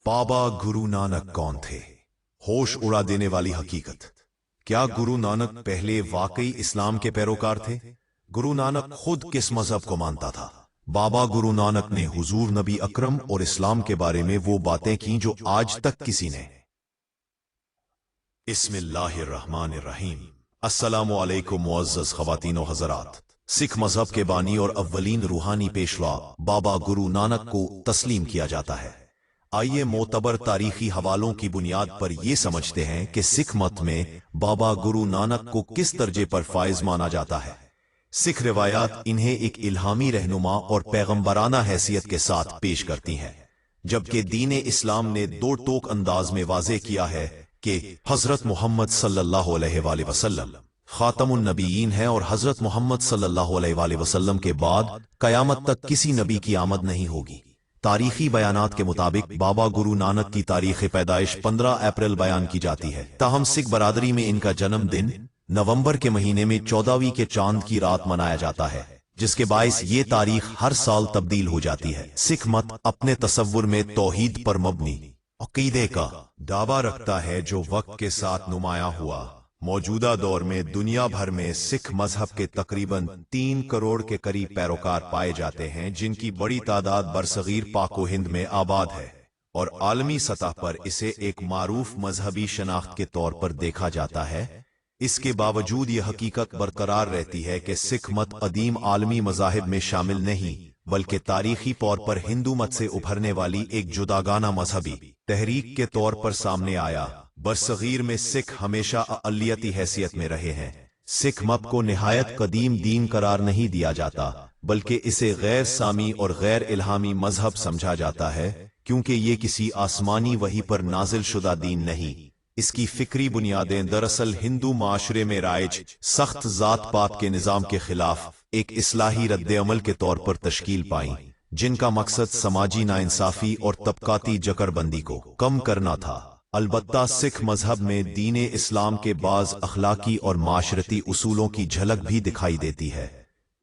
बाबा गुरु नानक कौन थे? होश उड़ा देने वाली हकीकत। क्या गुरु नानक पहले वाकई इस्लाम के पैरोकार थे? गुरु नानक खुद किस मजहब को मानता था? बाबा गुरु नानक ने हुजूर नबी अकरम और इस्लाम के बारे में वो बातें की जो आज तक किसी ने। बिस्मिल्लाहिर्रहमानिर्रहीम। अस्सलामु अलैकुम मुअज़्ज़ज़ ख़वातीन व हज़रात। सिख मजहब के बानी और अव्वलीन रूहानी पेशवा बाबा गुरु नानक को तस्लीम किया जाता है। आइए मोतबर तारीखी हवालों की बुनियाद पर यह समझते हैं कि सिख मत में बाबा गुरु नानक को किस दर्जे पर फाइज माना जाता है। सिख रिवायात इन्हें एक इल्हामी रहनुमा और पैगंबराना हैसियत के साथ पेश करती हैं, जबकि दीन इस्लाम ने दो टोक अंदाज में वाज़े किया है कि हजरत मोहम्मद सल्लल्लाहु अलैहि वसल्लम खातमुन नबीयीन है और हजरत मोहम्मद सल्लल्लाहु अलैहि वसल्लम के बाद कयामत तक किसी नबी की आमद नहीं होगी। तारीखी बयानात के मुताबिक बाबा गुरु नानक की तारीख पैदाइश 15 अप्रैल बयान की जाती है, ताहम सिख बरादरी में इनका जन्मदिन नवंबर के महीने में 14वीं के चांद की रात मनाया जाता है, जिसके बायस ये तारीख हर साल तब्दील हो जाती है। सिख मत अपने तसव्वुर में तौहीद पर मबनी अकीदे का दावा रखता है जो वक्त के साथ नुमाया हुआ। मौजूदा दौर में दुनिया भर में सिख मजहब के तकरीबन 3 करोड़ के करीब पैरोकार पाए जाते हैं, जिनकी बड़ी तादाद बरसगीर पाको हिंद में आबाद है और आलमी सतह पर इसे एक मारूफ मजहबी शनाख्त के तौर पर देखा जाता है। इसके बावजूद यह हकीकत बरकरार रहती है कि सिख मत अदीम आलमी मजाहिब में शामिल नहीं, बल्कि तारीखी तौर पर हिंदू मत से उभरने वाली एक जुदागाना मजहबी तहरीक के तौर पर सामने आया। बरसगीर में सिख हमेशा अक़लियती हैसियत में रहे हैं। सिख मत को निहायत कदीम दीन करार नहीं दिया जाता, बल्कि इसे गैर सामी और गैर इल्हामी मजहब समझा जाता है, क्योंकि ये किसी आसमानी वही पर नाजिल शुदा दीन नहीं। इसकी फिक्री बुनियादें दरअसल हिंदू माशरे में राइज सख्त जात पात के निज़ाम के खिलाफ एक इस्लाही रद्द अमल के तौर पर तश्कील पाई, जिनका मकसद समाजी नाइंसाफी और तबकाती जकड़बंदी को कम करना था। अलबत्ता सिख मजहब में दीन इस्लाम के बाज़ अखलाकी और माशरती उसूलों की झलक भी दिखाई देती है।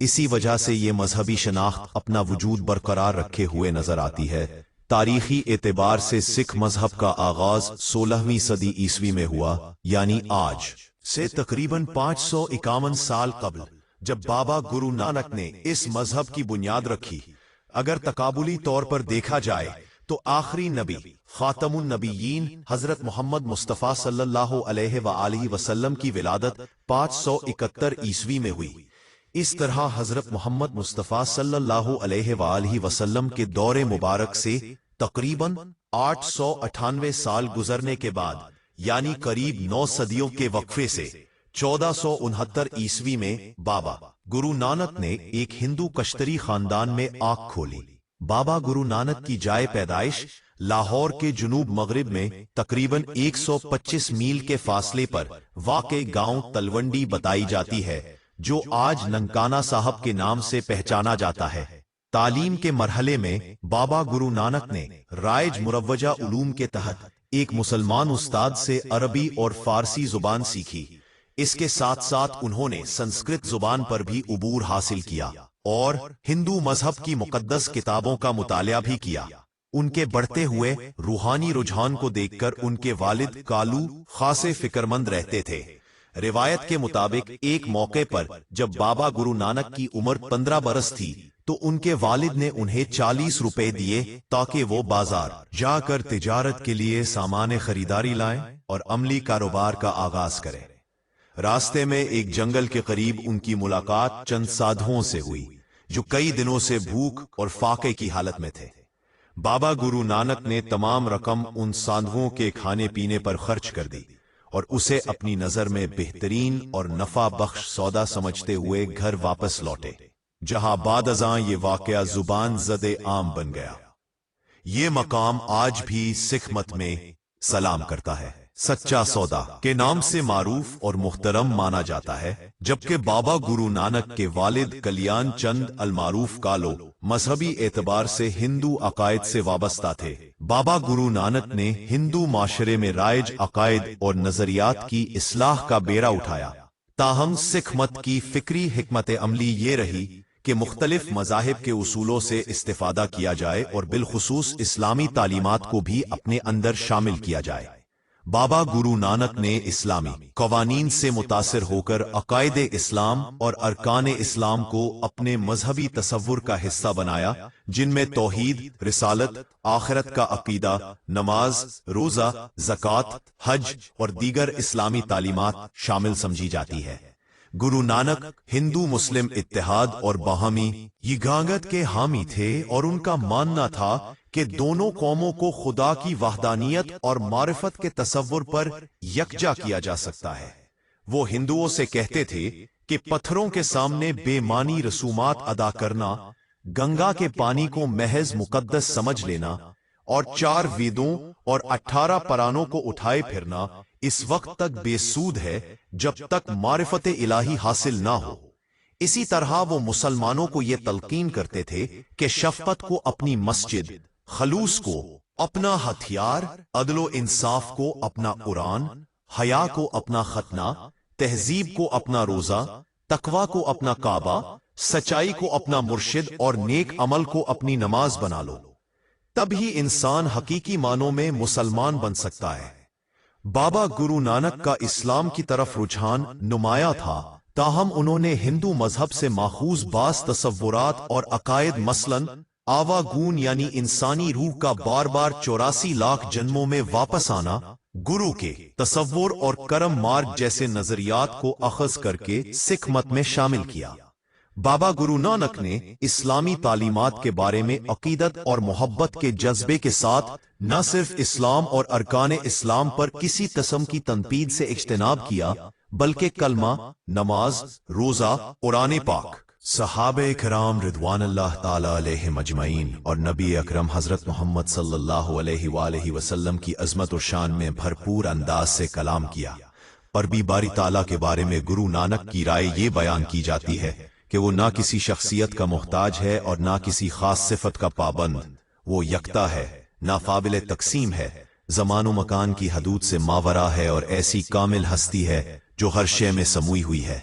इसी वजह से ये मजहबी शनाख्त अपना वजूद बरकरार रखे हुए नजर आती है। तारीखी एतबार से सिख मजहब का आगाज 16वीं सदी ईस्वी में हुआ, यानी आज से तकरीबन 551 साल कबल, जब बाबा गुरु नानक ने इस मजहब की बुनियाद रखी। अगर तकाबुली तौर पर देखा जाए तो आखिरी नबी खातमुन नबीयीन हजरत मोहम्मद मुस्तफ़ा सल्लल्लाहु अलैहि वसल्लम की विलादत 571 ईस्वी में हुई। इस तरह हजरत मोहम्मद मुस्तफ़ा सल्लल्लाहु अलैहि वसल्लम के दौरे मुबारक से तकरीबन 898 साल गुजरने के बाद, यानी करीब 9 सदियों के वक्फे से 1469 ईस्वी में बाबा गुरु नानक ने एक हिंदू कश्तरी खानदान में आंख खोली। बाबा गुरु नानक की जाए पैदाइश लाहौर के जुनूब मगरिब में तकरीबन 125 मील के फासले पर वाक़े गांव तलवंडी बताई जाती है, जो आज ननकाना साहब के नाम से पहचाना जाता है। तालीम के मरहले में बाबा गुरु नानक ने राइज मुरव्वजा उलूम के तहत एक मुसलमान उस्ताद से अरबी और फारसी जुबान सीखी। इसके साथ साथ उन्होंने संस्कृत जुबान पर भी उबूर हासिल किया और हिंदू मजहब की मुकद्दस किताबों का मुतालिया भी किया। उनके बढ़ते हुए रूहानी रुझान को देखकर उनके वालिद कालू खासे फिक्रमंद रहते थे। रिवायत के मुताबिक एक मौके पर जब बाबा गुरु नानक की उम्र 15 बरस थी, तो उनके वालिद ने उन्हें 40 रुपए दिए ताकि वो बाजार जाकर तिजारत के लिए सामान खरीदारी लाएं और अमली कारोबार का आगाज करें। रास्ते में एक जंगल के करीब उनकी मुलाकात चंद साधुओं से हुई, जो कई दिनों से भूख और फाके की हालत में थे। बाबा गुरु नानक ने तमाम रकम उन साधुओं के खाने पीने पर खर्च कर दी और उसे अपनी नजर में बेहतरीन और नफा बख्श सौदा समझते हुए घर वापस लौटे, जहां बादअज़ां ये वाकया जुबान ज़दे आम बन गया। ये मकाम आज भी सिख मत में सलाम करता है, सच्चा सौदा के नाम से मारूफ और मुहतरम माना जाता है। जबकि बाबा गुरु नानक के वालिद कल्याण चंद अलमारूफ कालो मजहबी एतबार से हिंदू अकायद से वाबस्ता थे। बाबा गुरु नानक ने हिंदू माशरे में राइज अकायद और नजरियात की इस्लाह का बेड़ा उठाया। ताहम सिख मत की फिक्री हिकमत अमली ये रही کہ مختلف مذاہب کے اصولوں سے استفادہ کیا جائے اور بالخصوص اسلامی تعلیمات کو بھی اپنے اندر شامل کیا جائے۔ بابا گرو نانک نے اسلامی قوانین سے متاثر ہو کر عقائد اسلام اور ارکان اسلام کو اپنے مذہبی تصور کا حصہ بنایا، جن میں توحید، رسالت، آخرت کا عقیدہ، نماز، روزہ، زکوٰۃ، حج اور دیگر اسلامی تعلیمات شامل سمجھی جاتی ہے۔ گرو نانک ہندو مسلم اتحاد اور باہمی یگانگت کے حامی تھے، اور ان کا ماننا تھا کہ دونوں قوموں کو خدا کی وحدانیت اور معرفت کے تصور پر یکجا کیا جا سکتا ہے۔ وہ ہندوؤں سے کہتے تھے کہ پتھروں کے سامنے بے معنی رسومات ادا کرنا، گنگا کے پانی کو محض مقدس سمجھ لینا اور 4 ویدوں اور 18 پرانوں کو اٹھائے پھرنا اس وقت تک بے سود ہے جب تک معرفت الہی حاصل نہ ہو۔ اسی طرح وہ مسلمانوں کو یہ تلقین کرتے تھے کہ شفقت کو اپنی مسجد، خلوص کو اپنا ہتھیار، عدل و انصاف کو اپنا قرآن، حیا کو اپنا ختنہ، تہذیب کو اپنا روزہ، تقوی کو اپنا کعبہ، سچائی کو اپنا مرشد اور نیک عمل کو اپنی نماز بنا لو، تب ہی انسان حقیقی معنوں میں مسلمان بن سکتا ہے۔ بابا گرو نانک کا اسلام کی طرف رجحان نمایاں تھا، تاہم انہوں نے ہندو مذہب سے ماخوذ بعض تصورات اور عقائد مثلاً آوا گون یعنی انسانی روح کا بار بار 84 لاکھ جنموں میں واپس آنا، گرو کے تصور اور کرم مارگ جیسے نظریات کو اخذ کر کے سکھ مت میں شامل کیا۔ بابا گرو نانک نے اسلامی تعلیمات کے بارے میں عقیدت اور محبت کے جذبے کے ساتھ نہ صرف اسلام اور ارکان اسلام پر کسی قسم کی تنقید سے اجتناب کیا، بلکہ کلمہ، نماز، روزہ، قرآن پاک، صحابہ کرام رضوان اللہ تعالی علیہم اجمعین اور نبی اکرم حضرت محمد صلی اللہ علیہ وآلہ وسلم کی عظمت و شان میں بھرپور انداز سے کلام کیا۔ پر بھی باری تعالیٰ کے بارے میں گرو نانک کی رائے یہ بیان کی جاتی ہے کہ وہ نہ کسی شخصیت کا محتاج ہے اور نہ کسی خاص صفت کا پابند، وہ یکتا ہے، ناقابل تقسیم ہے، زمان و مکان کی حدود سے ماورا ہے اور ایسی کامل ہستی ہے جو ہر شے میں سموئی ہوئی ہے۔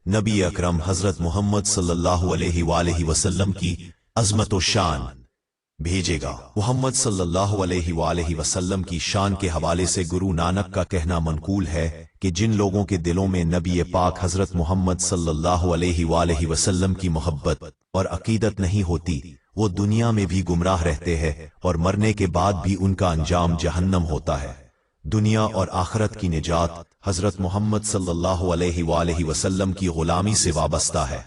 نبی اکرم حضرت محمد صلی اللہ علیہ وآلہ وسلم کی عظمت و شان بھیجے گا۔ محمد صلی اللہ علیہ وآلہ وسلم کی شان کے حوالے سے گرو نانک کا کہنا منقول ہے کہ جن لوگوں کے دلوں میں نبی پاک حضرت محمد صلی اللہ علیہ وآلہ وسلم کی محبت اور عقیدت نہیں ہوتی، وہ دنیا میں بھی گمراہ رہتے ہیں اور مرنے کے بعد بھی ان کا انجام جہنم ہوتا ہے۔ دنیا اور آخرت کی نجات حضرت محمد صلی اللہ علیہ وآلہ وسلم کی غلامی سے وابستہ ہے۔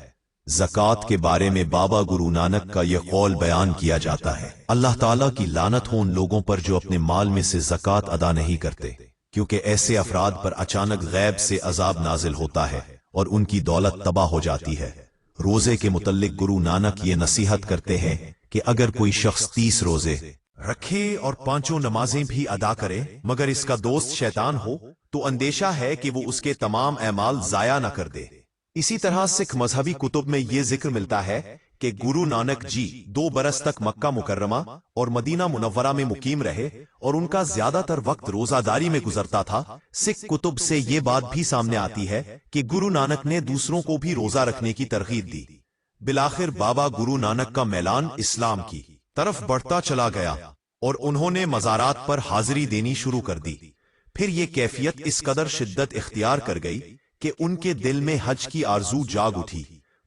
زکوٰۃ کے بارے میں بابا گرو نانک کا یہ قول بیان کیا جاتا ہے: اللہ تعالیٰ کی لعنت ہو ان لوگوں پر جو اپنے مال میں سے زکوٰۃ ادا نہیں کرتے، کیونکہ ایسے افراد پر اچانک غیب سے عذاب نازل ہوتا ہے اور ان کی دولت تباہ ہو جاتی ہے۔ روزے کے متعلق گرو نانک یہ نصیحت کرتے ہیں کہ اگر کوئی شخص 30 روزے رکھے اور 5 نمازیں بھی ادا کرے مگر اس کا دوست شیطان ہو تو اندیشہ ہے کہ وہ اس کے تمام اعمال ضائع نہ کر دے۔ اسی طرح سکھ مذہبی کتب میں یہ ذکر ملتا ہے کہ گرو نانک جی 2 برس تک مکہ مکرمہ اور مدینہ منورہ میں مقیم رہے اور ان کا زیادہ تر وقت روزہ داری میں گزرتا تھا۔ سکھ کتب سے یہ بات بھی سامنے آتی ہے کہ گرو نانک نے دوسروں کو بھی روزہ رکھنے کی ترغیب دی۔ بالآخر بابا گرو نانک کا میلان اسلام کی طرف بڑھتا چلا گیا اور انہوں نے مزارات پر حاضری دینی شروع کر دی۔ پھر یہ کیفیت اس قدر شدت اختیار کر گئی کہ ان کے دل میں حج کی آرزو جاگ اٹھی۔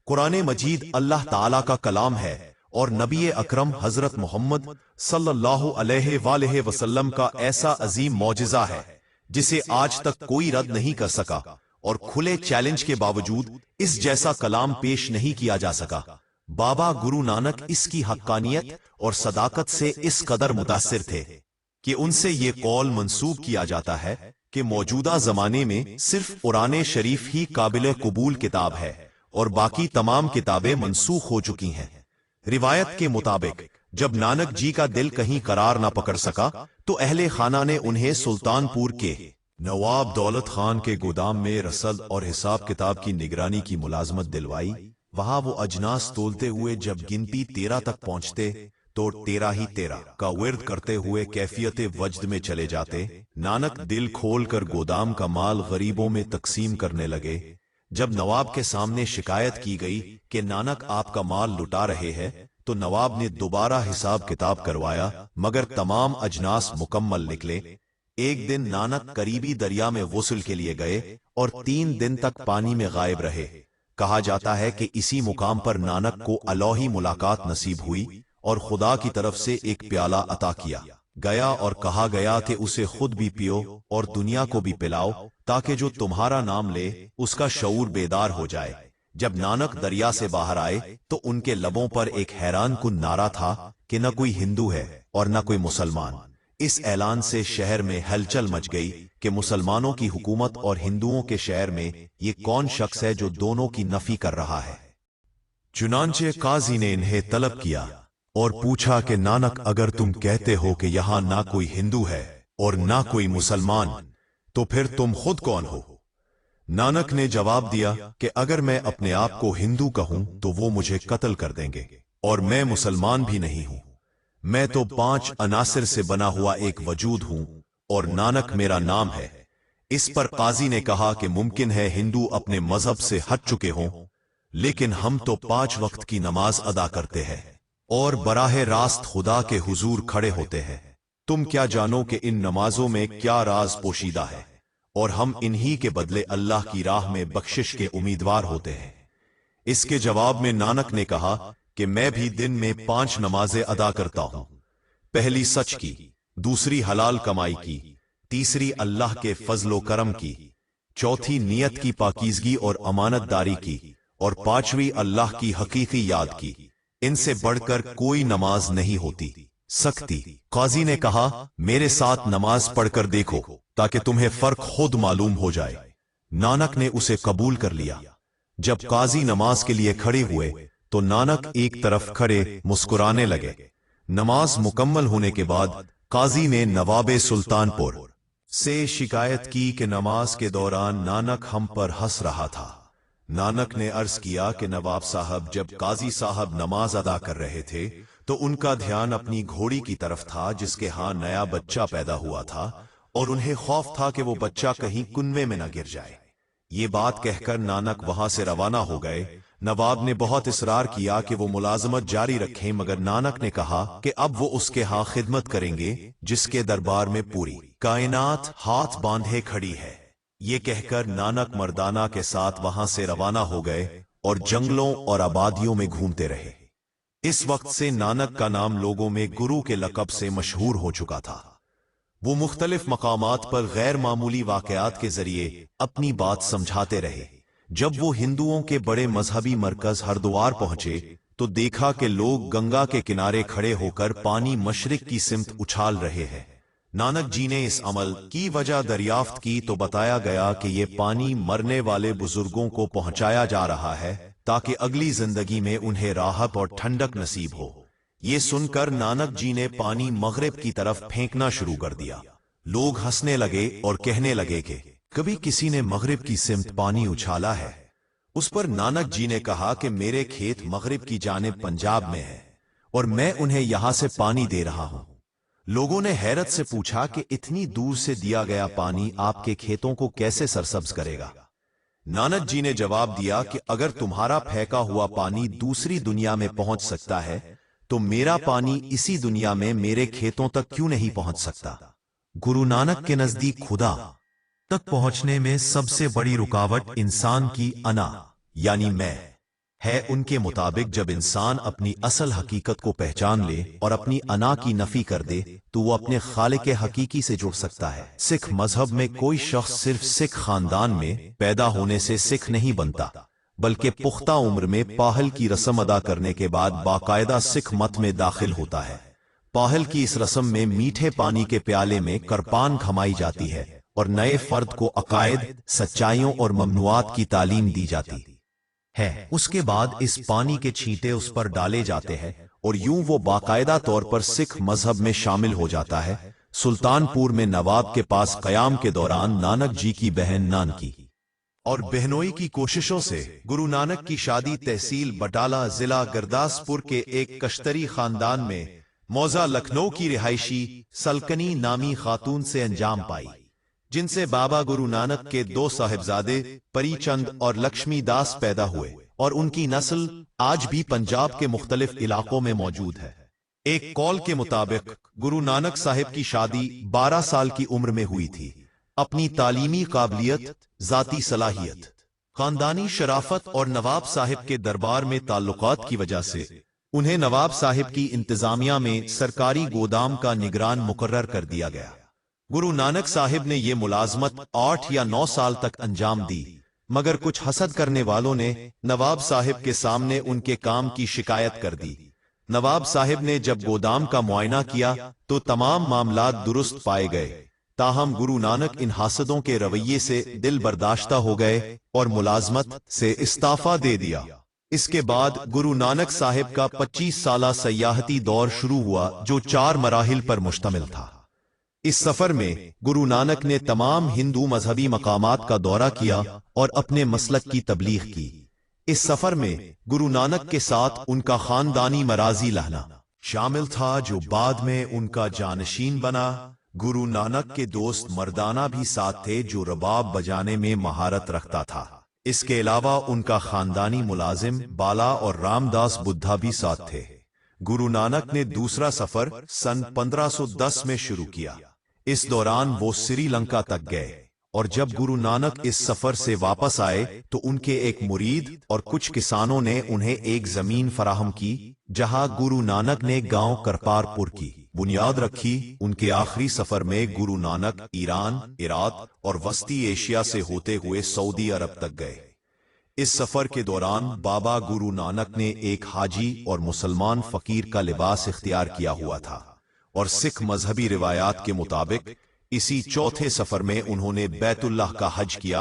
قرآن مجید اللہ تعالیٰ کا کلام ہے اور نبی اکرم حضرت محمد صلی اللہ علیہ وآلہ وسلم کا ایسا عظیم معجزہ ہے جسے آج تک کوئی رد نہیں کر سکا، اور کھلے چیلنج کے باوجود اس جیسا کلام پیش نہیں کیا جا سکا۔ بابا گرو نانک اس کی حقانیت اور صداقت سے اس قدر متاثر تھے کہ ان سے یہ قول منسوب کیا جاتا ہے کہ موجودہ زمانے میں صرف قرآن شریف ہی قابل قبول کتاب ہے اور باقی تمام کتابیں منسوخ ہو چکی ہیں۔ روایت کے مطابق جب نانک جی کا دل کہیں قرار نہ پکڑ سکا تو اہل خانہ نے انہیں سلطان پور کے نواب دولت خان کے گودام میں رسد اور حساب کتاب کی نگرانی کی ملازمت دلوائی۔ وہاں وہ اجناس تولتے ہوئے جب گنتی 13 تک پہنچتے تو 13 ہی 13 کا ورد کرتے ہوئے کیفیت وجد میں چلے جاتے۔ نانک دل کھول کر گودام کا مال غریبوں میں تقسیم کرنے لگے۔ जब नवाब के सामने शिकायत की गई कि नानक आपका माल लुटा रहे हैं, तो नवाब ने दोबारा हिसाब किताब करवाया, मगर तमाम अजनास मुकम्मल निकले। एक दिन नानक करीबी दरिया में गुस्ल के लिए गए और 3 दिन तक पानी में गायब रहे। कहा जाता है कि इसी मुकाम पर नानक को अलौही मुलाकात नसीब हुई और खुदा की तरफ से एक प्याला अता किया गया और कहा गया कि उसे खुद भी पियो और दुनिया को भी पिलाओ, ताकि जो तुम्हारा नाम ले उसका शऊर बेदार हो जाए। जब नानक दरिया से बाहर आए तो उनके लबों पर एक हैरान कुन नारा था कि न कोई हिंदू है और न कोई मुसलमान। इस ऐलान से शहर में हलचल मच गई कि मुसलमानों की हुकूमत और हिंदुओं के शहर में ये कौन शख्स है जो दोनों की नफी कर रहा है। चुनांचे काजी ने इन्हें तलब किया और पूछा कि नानक, अगर तुम कहते हो कि यहां ना कोई हिंदू है और ना कोई मुसलमान, तो फिर तुम खुद कौन हो? नानक ने जवाब दिया कि अगर मैं अपने आप को हिंदू कहूं तो वो मुझे कत्ल कर देंगे, और मैं मुसलमान भी नहीं हूं। मैं तो 5 अनासिर से बना हुआ एक वजूद हूं और नानक मेरा नाम है। इस पर काजी ने कहा कि मुमकिन है हिंदू अपने मजहब से हट चुके हों, लेकिन हम तो 5 वक्त की नमाज अदा करते हैं और बराह रास्त खुदा के हुजूर खड़े होते हैं। तुम क्या जानो कि इन नमाजों में क्या राज पोशीदा है, और हम इन्हीं के बदले अल्लाह की राह में बख्शिश के उम्मीदवार होते हैं। इसके जवाब में नानक ने कहा कि मैं भी दिन में 5 नमाजें अदा करता हूं। पहली सच की, दूसरी हलाल कमाई की, तीसरी अल्लाह के फजलो करम की, चौथी नियत की पाकीज़गी और अमानतदारी की, और 5वीं अल्लाह की हकीकी याद की। इनसे बढ़कर कोई नमाज नहीं होती सकती। काजी ने कहा, मेरे साथ नमाज पढ़कर देखो ताकि तुम्हें फर्क खुद मालूम हो जाए। नानक ने उसे कबूल कर लिया। जब काजी नमाज के लिए खड़े हुए तो नानक एक तरफ खड़े मुस्कुराने लगे। नमाज मुकम्मल होने के बाद काजी ने नवाबे सुल्तानपुर से शिकायत की कि नमाज के दौरान नानक हम पर हंस रहा था। नानक ने अर्ज किया कि नवाब साहब, जब काजी साहब नमाज अदा कर रहे थे तो उनका ध्यान अपनी घोड़ी की तरफ था जिसके हाथ नया बच्चा पैदा हुआ था, और उन्हें खौफ था कि वो बच्चा कहीं कुनवे में न गिर जाए। ये बात कहकर नानक वहां से रवाना हो गए। नवाब ने बहुत इसरार किया कि वो मुलाजमत जारी रखें, मगर नानक ने कहा कि अब वो उसके हाथ खिदमत करेंगे जिसके दरबार में पूरी कायनात हाथ बांधे खड़ी है। ये कहकर नानक मर्दाना के साथ वहां से रवाना हो गए और जंगलों और आबादियों में घूमते रहे। इस वक्त से नानक का नाम लोगों में गुरु के लक़ब से मशहूर हो चुका था। वो मुख्तलिफ मकामात पर गैर मामूली वाकयात के जरिए अपनी बात समझाते रहे। जब वो हिंदुओं के बड़े मजहबी मरकज हरिद्वार पहुंचे तो देखा कि लोग गंगा के किनारे खड़े होकर पानी मशरिक की सिमत उछाल रहे हैं। नानक जी ने इस अमल की वजह दरियाफ्त की तो बताया गया कि ये पानी मरने वाले बुजुर्गों को पहुंचाया जा रहा है ताकि अगली जिंदगी में उन्हें राहत और ठंडक नसीब हो। ये सुनकर नानक जी ने पानी मगरिब की तरफ फेंकना शुरू कर दिया। लोग हंसने लगे और कहने लगे कि कभी किसी ने मगरिब की सिमत पानी उछाला है। उस पर नानक जी ने कहा कि मेरे खेत मगरिब की जानिब पंजाब में है और मैं उन्हें यहां से पानी दे रहा हूं। लोगों ने हैरत से पूछा कि इतनी दूर से दिया गया पानी आपके खेतों को कैसे सरसब्ज करेगा? नानक जी ने जवाब दिया कि अगर तुम्हारा फेंका हुआ पानी दूसरी दुनिया में पहुंच सकता है तो मेरा पानी इसी दुनिया में मेरे खेतों तक क्यों नहीं पहुंच सकता? गुरु नानक के नजदीक खुदा तक पहुंचने में सबसे बड़ी रुकावट इंसान की अना यानी मैं है। उनके मुताबिक जब इंसान अपनी असल हकीकत को पहचान ले और अपनी अना की नफी कर दे तो वो अपने खालिक हकीकी से जुड़ सकता है। सिख मजहब में कोई शख्स सिर्फ सिख खानदान में पैदा होने से सिख नहीं बनता, बल्कि पुख्ता उम्र में पाहल की रस्म अदा करने के बाद बाकायदा सिख मत में दाखिल होता है। पाहल की इस रस्म में मीठे पानी के प्याले में करपान खमाई जाती है और नए फर्द को अकायद, सच्चाइयों और ममनुआत की तालीम दी जाती है। उसके बाद इस पानी के छींटे उस पर डाले जाते हैं और यूं वो बाकायदा तौर पर सिख मजहब में शामिल हो जाता है। सुल्तानपुर में नवाब के पास कयाम के दौरान नानक जी की बहन नानकी और बहनोई की कोशिशों से गुरु नानक की शादी तहसील बटाला जिला गुरदासपुर के एक कश्तरी खानदान में मौजा लखनऊ की रिहायशी सलकनी नामी खातून से अंजाम पाई, जिनसे बाबा गुरु नानक के दो साहिबजादे परी चंद और लक्ष्मी दास पैदा हुए और उनकी नस्ल आज भी पंजाब के मुख्तलिफ इलाकों में मौजूद है। एक कौल के मुताबिक गुरु नानक साहिब की शादी 12 साल की उम्र में हुई थी। अपनी तालीमी काबिलियत, जाती सलाहियत, खानदानी शराफत और नवाब साहिब के दरबार में ताल्लुकात की वजह से उन्हें नवाब साहिब की इंतजामिया में सरकारी गोदाम का निगरान मुकर्रर कर दिया गया। गुरु नानक साहिब ने यह मुलाजमत 8 या 9 साल तक अंजाम दी, मगर कुछ हसद करने वालों ने नवाब साहिब के सामने उनके काम की शिकायत कर दी। नवाब साहिब ने जब गोदाम का मुआयना किया तो तमाम मामलात दुरुस्त पाए गए। ताहम गुरु नानक इन हासदों के रवैये से दिल बर्दाश्ता हो गए और मुलाजमत से इस्ताफा दे दिया। इसके बाद गुरु नानक साहिब का 25 साला सयाहती दौर शुरू हुआ जो 4 मराहिल पर मुश्तमिल था। इस सफर में गुरु नानक ने तमाम हिंदू मजहबी मकामात का दौरा किया और अपने मसलक की तबलीग की। इस सफर में गुरु नानक के साथ उनका खानदानी मराजी लहना शामिल था जो बाद में उनका जानशीन बना। गुरु नानक के दोस्त मर्दाना भी साथ थे जो रबाब बजाने में महारत रखता था। इसके अलावा उनका खानदानी मुलाजिम बाला और रामदास बुद्धा भी साथ थे। गुरु नानक ने दूसरा सफर सन 1510 में शुरू किया। इस दौरान वो श्रीलंका तक गए और जब गुरु नानक इस सफर से वापस आए तो उनके एक मुरीद और कुछ किसानों ने उन्हें एक जमीन फराहम की जहां गुरु नानक ने गांव करतारपुर की बुनियाद रखी। उनके आखिरी सफर में गुरु नानक ईरान, इराक और वस्ती एशिया से होते हुए सऊदी अरब तक गए। इस सफर के दौरान बाबा गुरु नानक ने एक हाजी और मुसलमान फकीर का लिबास इख्तियार किया हुआ था और सिख मजहबी रिवायात के मुताबिक इसी चौथे सफर में उन्होंने बैतुल्लाह का हज किया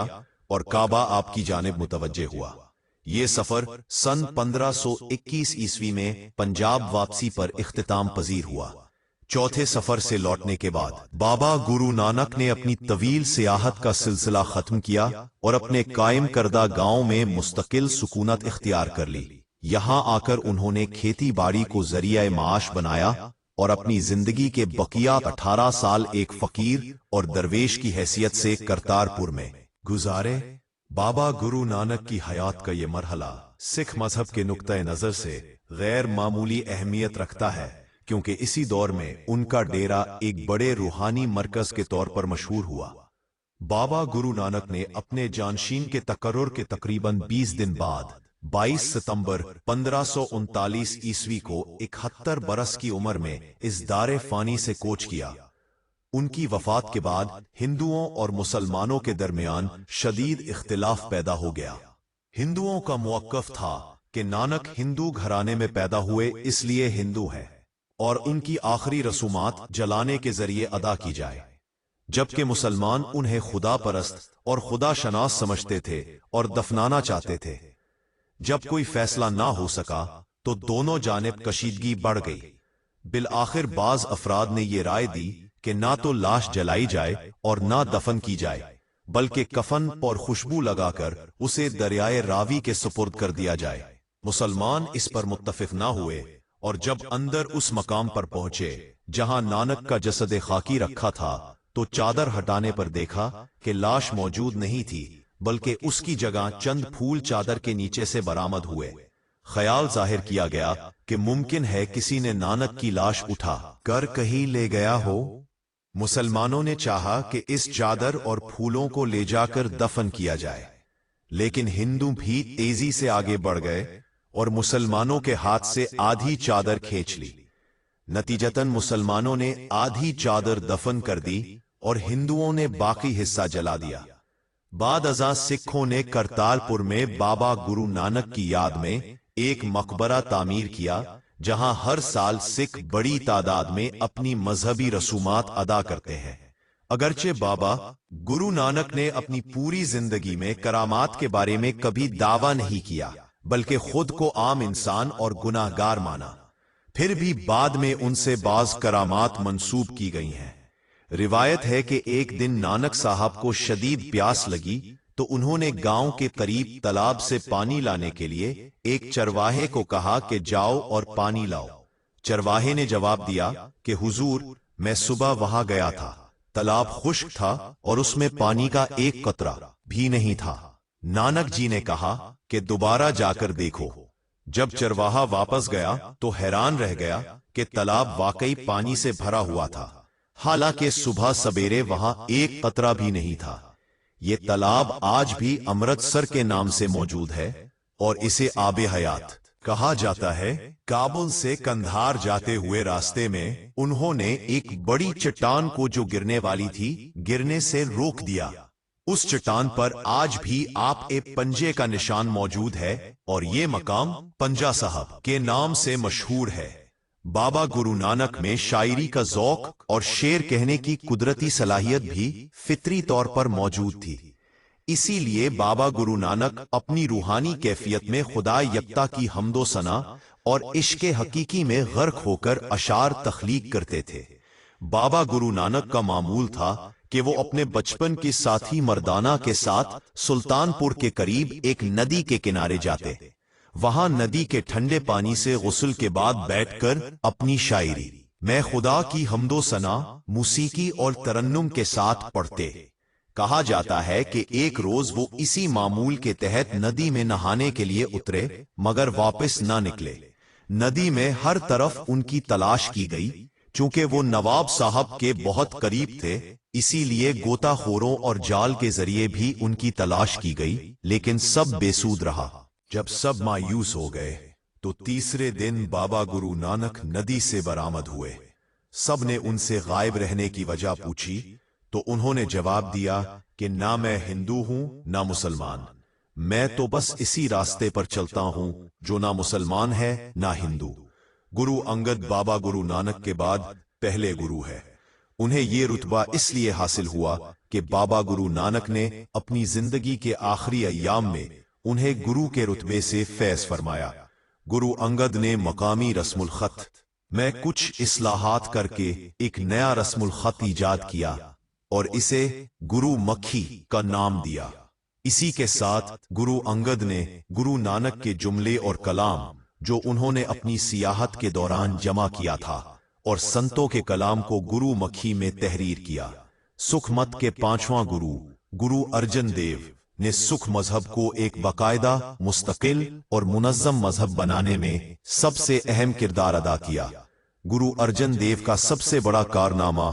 और काबा आपकी जानिब मुतवज्जे हुआ। ये सफर सन 1521 ईस्वी में पंजाब वापसी पर इख्तिताम पजीर हुआ। चौथे सफर से लौटने के बाद बाबा गुरु नानक ने अपनी तवील सियाहत का सिलसिला खत्म किया और अपने कायम करदा गांव में मुस्तकिल सुकूनत इख्तियार कर ली। यहां आकर उन्होंने खेती बाड़ी को जरिया माश बनाया और अपनी जिंदगी के बकिया 18 साल एक फकीर और दरवेश की हैसियत से करतारपुर में गुजारे। बाबा गुरु नानक की हयात का ये मरहला सिख मजहब के नुक्ता नजर से गैर मामूली अहमियत रखता है, क्योंकि इसी दौर में उनका डेरा एक बड़े रूहानी मरकज के तौर पर मशहूर हुआ। बाबा गुरु नानक ने अपने जानशीन के तकर्रुर के तकरीबन 20 दिन बाद 22 सितंबर 1539 ईस्वी को 71 बरस की उम्र में इस दारे फानी से कोच किया। उनकी वफात के बाद हिंदुओं और मुसलमानों के दरमियान शदीद इख्तिलाफ पैदा हो गया। हिंदुओं का मुवक्कफ था कि नानक हिंदू घराने में पैदा हुए इसलिए हिंदू हैं और उनकी आखिरी रसूमात जलाने के जरिए अदा की जाए, जबकि मुसलमान उन्हें खुदा परस्त और खुदा शनास समझते थे और दफनाना चाहते थे। जब कोई फैसला ना हो सका तो दोनों जानिब कशीदगी बढ़ गई। बिल आखिर बाज अफराद ने यह राय दी कि ना तो लाश जलाई जाए और ना दफन की जाए, बल्कि कफन और खुशबू लगाकर उसे दरियाए रावी के सुपुर्द कर दिया जाए। मुसलमान इस पर मुत्तफिक ना हुए और जब अंदर उस मकाम पर पहुंचे जहां नानक का जसद खाकी रखा था तो चादर हटाने पर देखा कि लाश मौजूद नहीं थी, बल्कि उसकी जगह चंद फूल चादर के नीचे से बरामद हुए। ख्याल जाहिर किया गया कि मुमकिन है किसी ने नानक की लाश उठा कर कहीं ले गया हो। मुसलमानों ने चाहा कि इस चादर और फूलों को ले जाकर दफन किया जाए, लेकिन हिंदू भी तेजी से आगे बढ़ गए और मुसलमानों के हाथ से आधी चादर खींच ली। नतीजतन मुसलमानों ने आधी चादर दफन कर दी और हिंदुओं ने बाकी हिस्सा जला दिया। बाद अज़ां सिखों ने करतारपुर में बाबा गुरु नानक की याद में एक मकबरा तामीर किया, जहां हर साल सिख बड़ी तादाद में अपनी मजहबी रसूमात अदा करते हैं। अगरचे बाबा गुरु नानक ने अपनी पूरी जिंदगी में करामात के बारे में कभी दावा नहीं किया, बल्कि खुद को आम इंसान और गुनाहगार माना, फिर भी बाद में उनसे बाज करामात मंसूब की गई हैं। रिवायत है कि एक दिन नानक साहब को शदीद प्यास लगी तो उन्होंने गांव के करीब तालाब से पानी लाने के लिए एक चरवाहे को कहा कि जाओ और पानी लाओ। चरवाहे ने जवाब दिया कि हुजूर, मैं सुबह वहां गया था, तालाब खुश्क था और उसमें पानी का एक कतरा भी नहीं था। नानक जी ने कहा कि दोबारा जाकर देखो। जब चरवाहा वापस गया तो हैरान रह गया कि तालाब वाकई पानी से भरा हुआ था, हालांकि सुबह सवेरे वहां एक कतरा भी नहीं था। ये तालाब आज भी अमृतसर के नाम से मौजूद है और इसे आबे हयात कहा जाता है। काबुल से कंधार जाते हुए रास्ते में उन्होंने एक बड़ी चट्टान को जो गिरने वाली थी, गिरने से रोक दिया। उस चट्टान पर आज भी आप ए पंजे का निशान मौजूद है और ये मकाम पंजा साहब के नाम से मशहूर है। बाबा गुरु नानक में शायरी का ज़ौक और शेर कहने की कुदरती सलाहियत भी फितरी तौर पर मौजूद थी। इसीलिए बाबा गुरु नानक अपनी रूहानी कैफियत में खुदा यकता की हम्दो सना और इश्क़े हकीकी में गर्क होकर अशार तख्लीक करते थे। बाबा गुरु नानक का मामूल था कि वो अपने बचपन के साथी मर्दाना के साथ सुल्तानपुर के करीब एक नदी के किनारे जाते। वहां नदी के ठंडे पानी से गुस्ल के बाद बैठकर अपनी शायरी मैं खुदा की हम्दो सना मूसीकी और तरन्नुम के साथ पढ़ते। कहा जाता है कि एक रोज वो इसी मामूल के तहत नदी में नहाने के लिए उतरे, मगर वापस ना निकले। नदी में हर तरफ उनकी तलाश की गई। चूंकि वो नवाब साहब के बहुत करीब थे, इसीलिए गोताखोरों और जाल के जरिए भी उनकी तलाश की गई, लेकिन सब बेसूद रहा। जब सब मायूस हो गए तो तीसरे दिन बाबा गुरु नानक नदी से बरामद हुए। सब ने उनसे गायब रहने की वजह पूछी तो उन्होंने जवाब दिया कि ना मैं हिंदू हूं ना मुसलमान, मैं तो बस इसी रास्ते पर चलता हूं जो ना मुसलमान है ना हिंदू। गुरु अंगद बाबा गुरु नानक के बाद पहले गुरु है। उन्हें ये रुतबा इसलिए हासिल हुआ कि बाबा गुरु नानक ने अपनी जिंदगी के आखिरी अय्याम में उन्हें गुरु के रुतबे से फैज फरमाया। गुरु अंगद ने मकामी रस्मुल खत में कुछ इस्लाहात करके एक नया रस्मुल खत ईजाद किया और इसे गुरु मक्खी का नाम दिया। इसी के साथ गुरु अंगद ने गुरु नानक के जुमले और कलाम जो उन्होंने अपनी सियाहत के दौरान जमा किया था और संतों के कलाम को गुरु मक्खी में तहरीर किया। सुख मत के पांचवां गुरु गुरु अर्जन देव ने सुख मजहब को एक बाकायदा मुस्तकिल और मुनज़्ज़म मजहब बनाने में सबसे अहम किरदार अदा किया। गुरु अर्जन देव का सबसे बड़ा कारनामा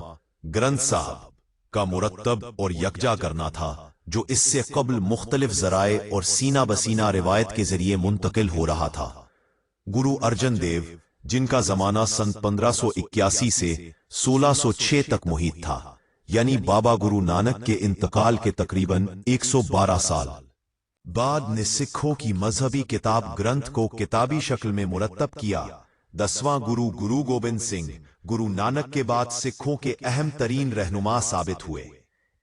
ग्रंथ साहब का मुरत्तब और यकजा करना था, जो इससे कबल मुख्तलिफ ज़राए और सीना बसीना रिवायत के जरिए मुंतकिल हो रहा था। गुरु अर्जन देव, जिनका जमाना सन 1581 से 1606 तक मुहित था, यानी बाबा गुरु नानक के इंतकाल के तकरीबन 112 साल बाद, ने सिखों की मजहबी किताब ग्रंथ को किताबी शक्ल में मुरत्तब किया। 10वां गुरु गुरु गोबिंद सिंह गुरु नानक के बाद सिखों के अहम तरीन रहनुमा साबित हुए।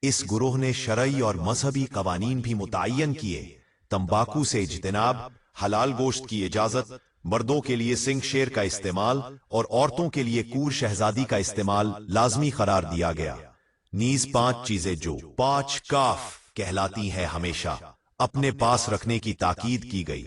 इस गुरोह ने शरई और मजहबी कवानीन भी मुतय्यन किए। तंबाकू से इज्तिनाब, हलाल गोश्त की इजाजत, मर्दों के लिए सिंह शेर का इस्तेमाल और औरतों के लिए कूर शहजादी का इस्तेमाल लाजमी करार दिया गया। नीज 5 चीजें जो 5 काफ कहलाती हैं हमेशा अपने पास रखने की ताकीद की गई,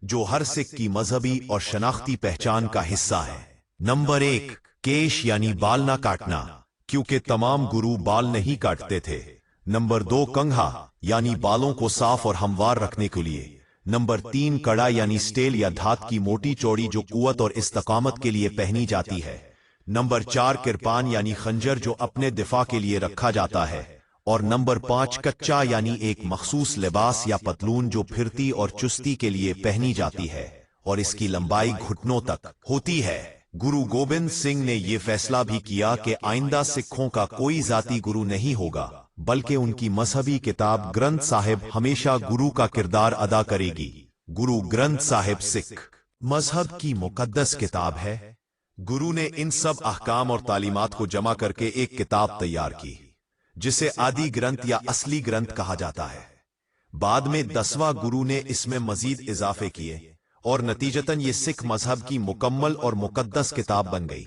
जो हर सिख की मजहबी और शनाख्ती पहचान का हिस्सा है। नंबर 1, केश यानी बाल ना काटना, क्योंकि तमाम गुरु बाल नहीं काटते थे। नंबर 2, कंघा यानी बालों को साफ और हमवार रखने के लिए। नंबर 3, कड़ा यानी स्टेल या धात की मोटी चौड़ी जो कुव्वत और इस्तकामत के लिए पहनी जाती है। नंबर 4, किरपान यानी खंजर जो अपने दिफा के लिए रखा जाता है। और नंबर 5, कच्चा यानी एक मखसूस लिबास या पतलून जो फिरती और चुस्ती के लिए पहनी जाती है और इसकी लंबाई घुटनों तक होती है। गुरु गोबिंद सिंह ने यह फैसला भी किया कि आइंदा सिखों का कोई जाती गुरु नहीं होगा, बल्कि उनकी मजहबी किताब ग्रंथ साहिब हमेशा गुरु का किरदार अदा करेगी। गुरु ग्रंथ साहिब सिख मजहब की मुकद्दस किताब है। गुरु ने इन सब अहकाम और तालीमात को जमा करके एक किताब तैयार की, जिसे आदि ग्रंथ या असली ग्रंथ कहा जाता है। बाद में 10वां गुरु ने इसमें मजीद इजाफे किए और नतीजतन ये सिख मजहब की मुकम्मल और मुकद्दस किताब बन गई।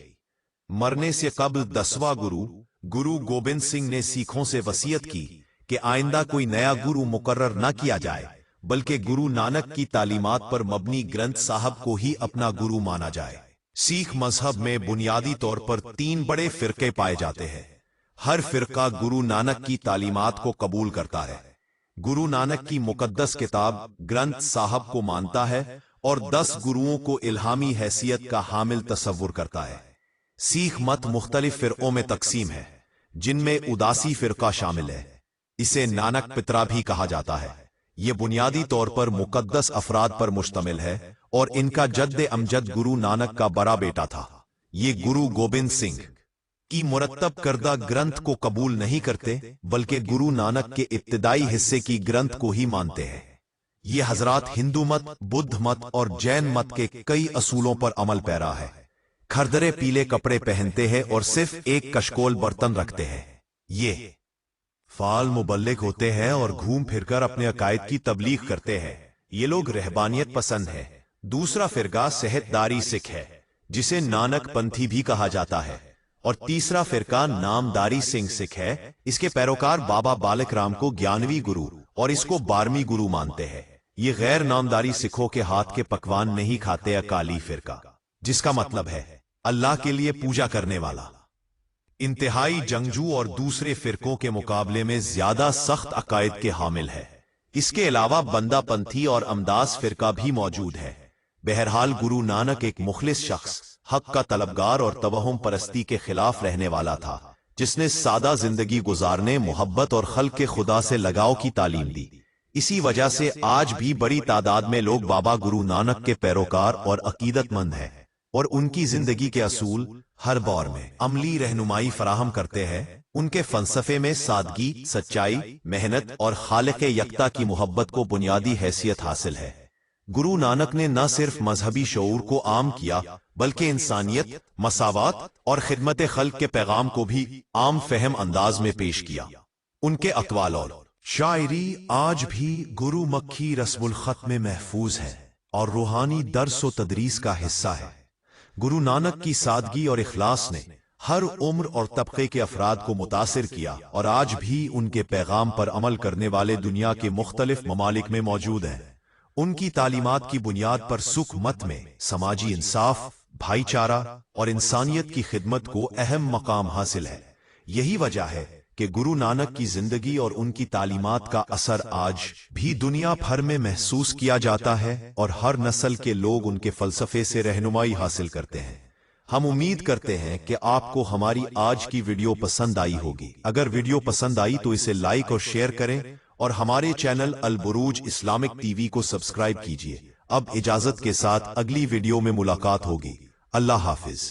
मरने से कबल 10वां गुरु गुरु गोबिंद सिंह ने सिखों से वसीयत की कि आइंदा कोई नया गुरु मुकर्रर न किया जाए, बल्कि गुरु नानक की तालीमात पर मबनी ग्रंथ साहब को ही अपना गुरु माना जाए। सिख मजहब में बुनियादी तौर पर 3 बड़े फिरके पाए जाते हैं। हर फिरका गुरु नानक की तालीमात को कबूल करता है, गुरु नानक की मुकद्दस किताब ग्रंथ साहब को मानता है और 10 गुरुओं को इल्हामी हैसियत का हामिल तसव्वुर करता है। सीख मत मुख्तलिफ फिरकों में तकसीम है, जिनमें उदासी फिरका शामिल है। इसे नानक पितरा भी कहा जाता है। ये बुनियादी तौर पर मुकद्दस अफराद पर मुश्तमिल है और इनका जद्द अमजद गुरु नानक का बड़ा बेटा था। ये गुरु गोबिंद सिंह की मुरत्तब करदा ग्रंथ को कबूल नहीं करते, बल्कि गुरु नानक के इब्तिदाई हिस्से की ग्रंथ को ही मानते हैं। ये हजरात हिंदू मत, बुद्ध मत और जैन मत के कई असूलों पर अमल पैरा है। खरदरे पीले कपड़े पहनते हैं और सिर्फ एक कशकोल बर्तन रखते हैं। ये फाल मुबल्लिग होते हैं और घूम फिरकर अपने अकायद की तबलीग करते हैं। ये लोग रहबानियत पसंद है। दूसरा फिरका सेहतदारी सिख है, जिसे नानक पंथी भी कहा जाता है, और तीसरा फिरका नामदारी सिंह सिख है। इसके पैरोकार बाबा बालक राम को ज्ञानवी गुरु और इसको 12वीं गुरु मानते हैं। ये गैर नामदारी सिखों के हाथ के पकवान नहीं खाते। अकाली फिरका, जिसका मतलब है अल्लाह के लिए पूजा करने वाला, इंतहाई जंगजू और दूसरे फिरकों के मुकाबले में ज्यादा सख्त अकायद के हामिल है। इसके अलावा बंदा पंथी और अमदास फिरका भी मौजूद है। बहरहाल गुरु नानक एक मुखलिस शख्स, हक का तलबगार और तवहुम परस्ती के खिलाफ रहने वाला था, जिसने सादा जिंदगी गुजारने, मोहब्बत और खल्क के खुदा से लगाव की तालीम दी। इसी वजह से आज भी बड़ी तादाद में लोग बाबा गुरु नानक के पैरोकार और अकीदतमंद हैं और उनकी जिंदगी के असूल हर दौर में अमली रहनुमाई फराहम करते हैं। उनके फलसफे में सादगी, सच्चाई, मेहनत और खालिक यकता की मोहब्बत को बुनियादी हैसियत हासिल है। गुरु नानक ने न सिर्फ मजहबी शऊर को आम किया, बल्कि इंसानियत, मसावात और खिदमत खल्क के पैगाम को भी आम फहम अंदाज में पेश किया। उनके अक़वाल और शायरी आज भी गुरु मक्खी रस्मुल खत में महफूज है और रूहानी दर्स व तदरीस का हिस्सा है। गुरु नानक की सादगी और इखलास ने हर उम्र और तबके के अफराद को मुतासिर किया और आज भी उनके पैगाम पर अमल करने वाले दुनिया के मुख्तलिफ ममालिक में मौजूद हैं। उनकी तालीमात की बुनियाद पर सुख मत में समाजी इंसाफ, भाईचारा और इंसानियत की खिदमत को अहम मकाम हासिल है। यही वजह है कि गुरु नानक की जिंदगी और उनकी तालीमात का असर आज भी दुनिया भर में महसूस किया जाता है और हर नस्ल के लोग उनके फलसफे से रहनुमाई हासिल करते हैं। हम उम्मीद करते हैं कि आपको हमारी आज की वीडियो पसंद आई होगी। अगर वीडियो पसंद आई तो इसे लाइक और शेयर करें और हमारे चैनल अल बुरूज इस्लामिक टीवी को सब्सक्राइब कीजिए। अब इजाजत के साथ अगली वीडियो में मुलाकात होगी। अल्लाह हाफिज।